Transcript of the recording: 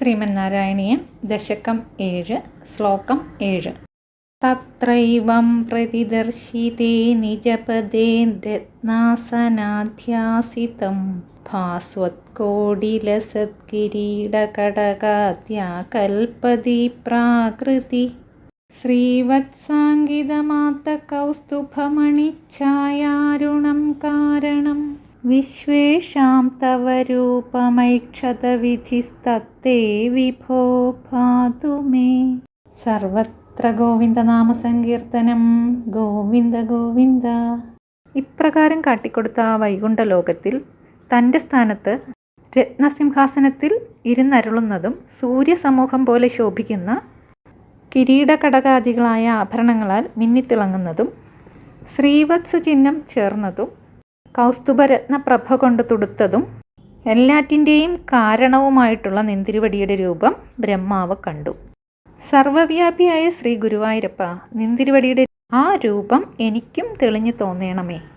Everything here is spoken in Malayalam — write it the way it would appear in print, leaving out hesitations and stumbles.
ശ്രീമന്നാരായണീയം ദശകം 7 ശ്ലോകം 7. തത്രൈവം പ്രതിദർശിതേ നിജപദേ രത്നാസനാധ്യാസിതം ഭാസ്വത്കോടിലസത്കിരീടകടകാദ്യാകൽപതി പ്രാകൃതി ശ്രീവത്സാങ്കിതമാതകൗസ്തുഭമണിച്ഛായാരുണം കാരണം വിശ്വേഷാം തവ രൂപമൈക്ഷതവിധിസ്തത്തേ വിഭോ ഭാതു മേ. സർവത്ര ഗോവിന്ദനാമസങ്കീർത്തനം. ഗോവിന്ദ ഗോവിന്ദ. ഇപ്രകാരം കാട്ടിക്കൊടുത്ത ആ വൈകുണ്ഠലോകത്തിൽ തൻ്റെ സ്ഥാനത്ത് രത്നസിംഹാസനത്തിൽ ഇരുന്നരുളുന്നതും സൂര്യസമൂഹം പോലെ ശോഭിക്കുന്ന കിരീടകടകാദികളായ ആഭരണങ്ങളാൽ മിന്നിത്തിളങ്ങുന്നതും ശ്രീവത്സ ചിഹ്നം ചേർന്നതും കൗസ്തുഭരത്നപ്രഭ കൊണ്ട് തുടുത്തതും എല്ലാറ്റിൻ്റെയും കാരണവുമായിട്ടുള്ള നിന്തിരുവടിയുടെ രൂപം ബ്രഹ്മാവ് കണ്ടു. സർവവ്യാപിയായ ശ്രീ ഗുരുവായൂരപ്പ, നിന്തിരുവടിയുടെ ആ രൂപം എനിക്കും തെളിഞ്ഞു തോന്നണമേ.